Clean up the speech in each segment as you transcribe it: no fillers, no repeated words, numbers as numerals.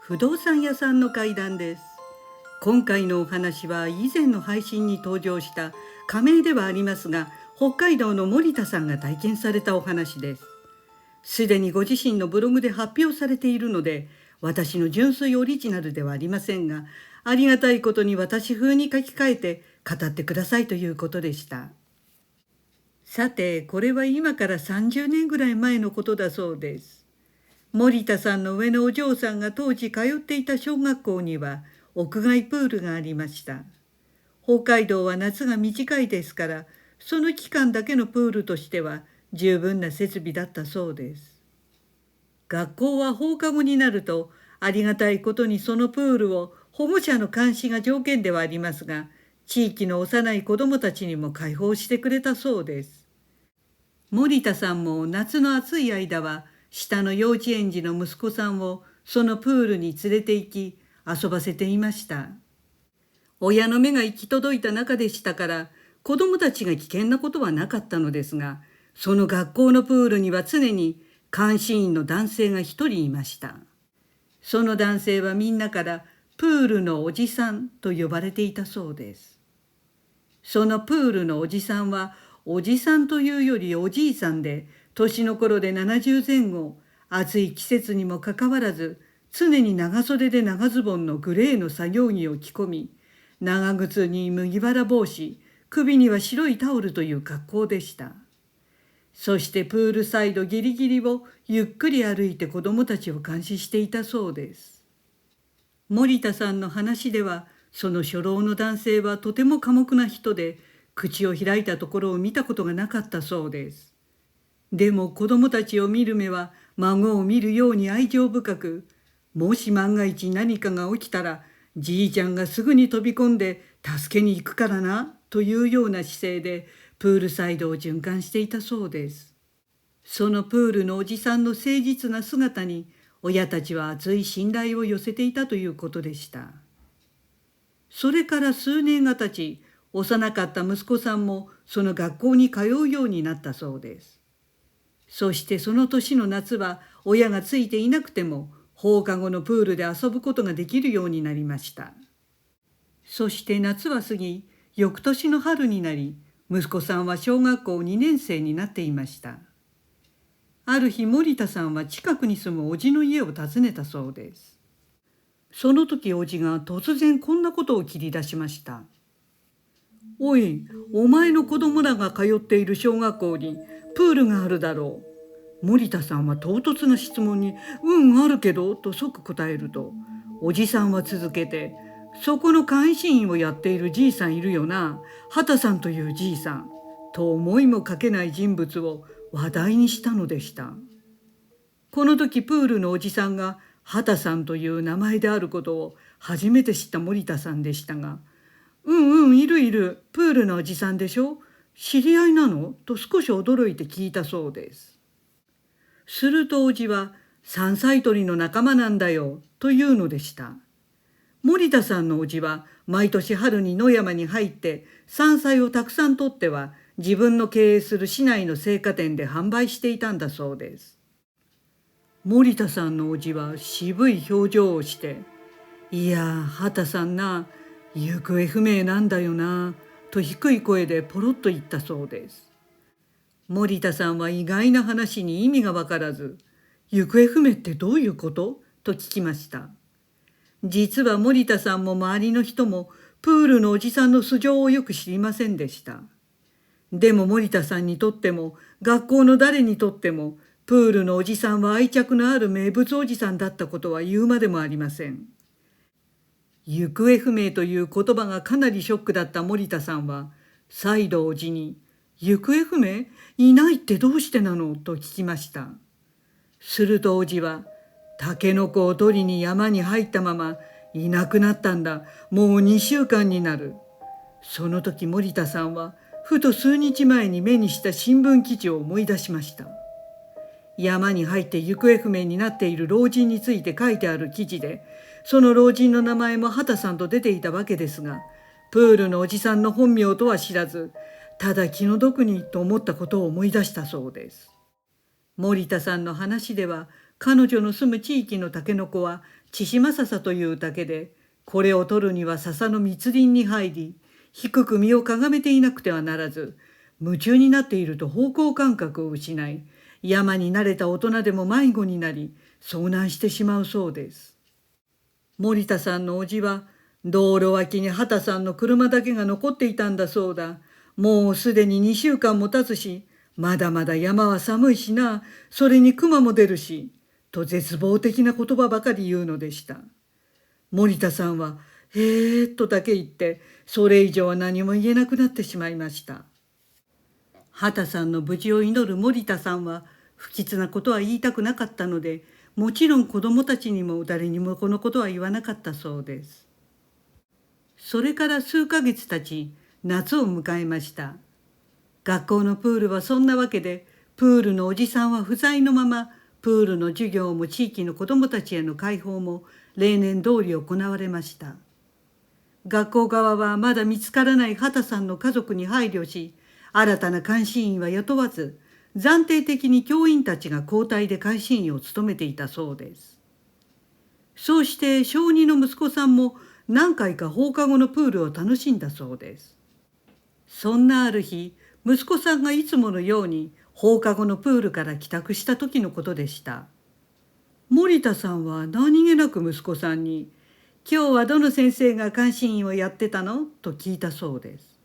不動産屋さんの怪談です。今回のお話は以前の配信に登場した仮名ではありますが、北海道の森田さんが体験されたお話です。すでにご自身のブログで発表されているので、私の純粋オリジナルではありませんが、ありがたいことに私風に書き換えて語ってくださいということでした。さて、これは今から30年ぐらい前のことだそうです。森田さんの上のお嬢さんが当時通っていた小学校には屋外プールがありました。北海道は夏が短いですから、その期間だけのプールとしては十分な設備だったそうです。学校は放課後になると、ありがたいことにそのプールを保護者の監視が条件ではありますが、地域の幼い子どもたちにも開放してくれたそうです。森田さんも夏の暑い間は、下の幼稚園児の息子さんをそのプールに連れて行き遊ばせていました。親の目が行き届いた中でしたから、子どもたちが危険なことはなかったのですが、その学校のプールには常に監視員の男性が一人いました。その男性はみんなからプールのおじさんと呼ばれていたそうです。そのプールのおじさんは、おじさんというよりおじいさんで、年の頃で70前後、暑い季節にもかかわらず、常に長袖で長ズボンのグレーの作業着を着込み、長靴に麦わら帽子、首には白いタオルという格好でした。そしてプールサイドギリギリをゆっくり歩いて子どもたちを監視していたそうです。森田さんの話では、その初老の男性はとても寡黙な人で、口を開いたところを見たことがなかったそうです。でも子供たちを見る目は孫を見るように愛情深く、もし万が一何かが起きたら、じいちゃんがすぐに飛び込んで助けに行くからな、というような姿勢でプールサイドを循環していたそうです。そのプールのおじさんの誠実な姿に、親たちは熱い信頼を寄せていたということでした。それから数年が経ち、幼かった息子さんもその学校に通うようになったそうです。そしてその年の夏は親がついていなくても放課後のプールで遊ぶことができるようになりました。そして夏は過ぎ、翌年の春になり、息子さんは小学校2年生になっていました。ある日、森田さんは近くに住むおじの家を訪ねたそうです。その時おじが突然こんなことを切り出しました。おい、お前の子供らが通っている小学校にプールがあるだろう。森田さんは唐突な質問に、あるけど、と即答えると、おじさんは続けて、そこの監視員をやっているじいさんいるよな、畑さんというじいさん、と思いもかけない人物を話題にしたのでした。この時プールのおじさんが畑さんという名前であることを初めて知った森田さんでしたが、いるいる、プールのおじさんでしょ、知り合いなの、と少し驚いて聞いたそうです。するとおじは、山菜採りの仲間なんだよ、というのでした。森田さんのおじは、毎年春に野山に入って、山菜をたくさん取っては、自分の経営する市内の青果店で販売していたんだそうです。森田さんのおじは渋い表情をして、いや、畑さんな、行方不明なんだよな、と低い声でポロッと言ったそうです。森田さんは意外な話に意味がわからず、行方不明ってどういうこと、と聞きました。実は森田さんも周りの人もプールのおじさんの素性をよく知りませんでした。でも森田さんにとっても学校の誰にとっても、プールのおじさんは愛着のある名物おじさんだったことは言うまでもありません。行方不明という言葉がかなりショックだった森田さんは、再度おじに、行方不明？いないってどうしてなの？と聞きました。するとおじは、タケノコを取りに山に入ったままいなくなったんだ。もう2週間になる。その時森田さんは、ふと数日前に目にした新聞記事を思い出しました。山に入って行方不明になっている老人について書いてある記事で、その老人の名前も畑さんと出ていたわけですが、プールのおじさんの本名とは知らず、ただ気の毒にと思ったことを思い出したそうです。森田さんの話では、彼女の住む地域のタケノコは千島笹という竹で、これを取るには笹の密林に入り、低く身をかがめていなくてはならず、夢中になっていると方向感覚を失い、山に慣れた大人でも迷子になり、遭難してしまうそうです。森田さんの叔父は、道路脇に畑さんの車だけが残っていたんだそうだ。もうすでに2週間も経つし、まだまだ山は寒いしな、それに熊も出るし、と絶望的な言葉ばかり言うのでした。森田さんは、へーっとだけ言って、それ以上は何も言えなくなってしまいました。畑さんの無事を祈る森田さんは、不吉なことは言いたくなかったので、もちろん子供たちにも誰にもこのことは言わなかったそうです。それから数ヶ月経ち、夏を迎えました。学校のプールはそんなわけで、プールのおじさんは不在のまま、プールの授業も地域の子どもたちへの開放も例年通り行われました。学校側はまだ見つからない畑さんの家族に配慮し、新たな監視員は雇わず、暫定的に教員たちが交代で監視員を務めていたそうです。そうして小児の息子さんも何回か放課後のプールを楽しんだそうです。そんなある日、息子さんがいつものように放課後のプールから帰宅した時のことでした。森田さんは何気なく息子さんに、今日はどの先生が監視員をやってたのと聞いたそうです。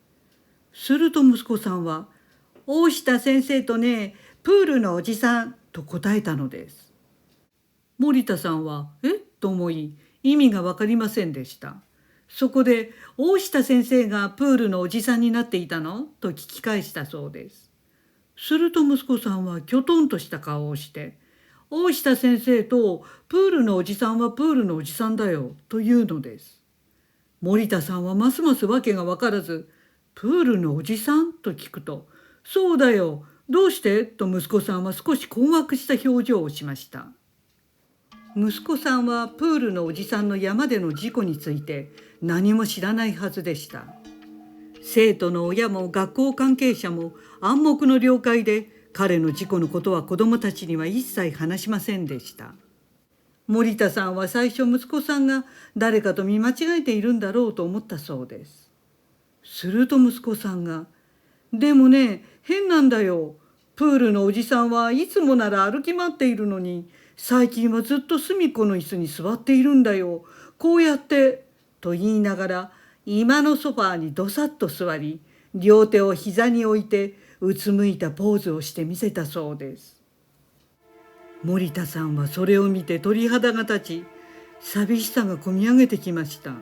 すると息子さんは、大下先生とね、プールのおじさんと答えたのです。森田さんは、と思い、意味がわかりませんでした。そこで、大下先生がプールのおじさんになっていたのと聞き返したそうです。すると息子さんはきょとんとした顔をして、大下先生とプールのおじさんはプールのおじさんだよというのです。森田さんはますますわけがわからず、プールのおじさんと聞くと、そうだよ、どうしてと息子さんは少し困惑した表情をしました。息子さんはプールのおじさんの山での事故について何も知らないはずでした。生徒の親も学校関係者も暗黙の了解で彼の事故のことは子どもたちには一切話しませんでした。森田さんは最初息子さんが誰かと見間違えているんだろうと思ったそうです。すると息子さんが、でもね、変なんだよ。プールのおじさんはいつもなら歩き回っているのに、最近はずっと隅っこの椅子に座っているんだよ。こうやって、と言いながら、居間のソファーにどさっと座り、両手を膝に置いて、うつむいたポーズをしてみせたそうです。森田さんはそれを見て鳥肌が立ち、寂しさがこみ上げてきました。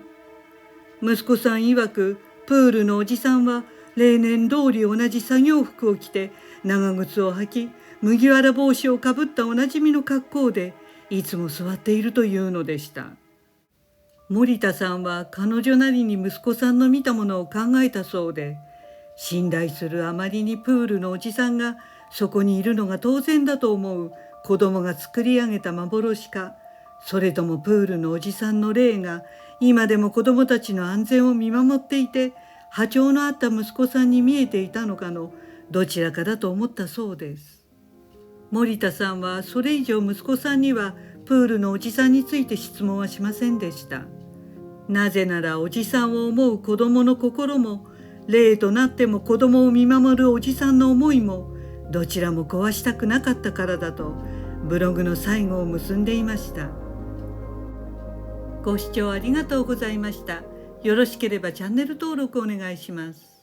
息子さん曰く、プールのおじさんは例年通り同じ作業服を着て、長靴を履き、麦わら帽子をかぶったおなじみの格好で、いつも座っているというのでした。森田さんは彼女なりに息子さんの見たものを考えたそうで、信頼するあまりにプールのおじさんがそこにいるのが当然だと思う子供が作り上げた幻か、それともプールのおじさんの霊が今でも子供たちの安全を見守っていて、波長のあった息子さんに見えていたのかのどちらかだと思ったそうです。森田さんはそれ以上息子さんにはプールのおじさんについて質問はしませんでした。なぜならおじさんを思う子供の心も、霊となっても子供を見守るおじさんの思いも、どちらも壊したくなかったからだと、ブログの最後を結んでいました。ご視聴ありがとうございました。よろしければチャンネル登録お願いします。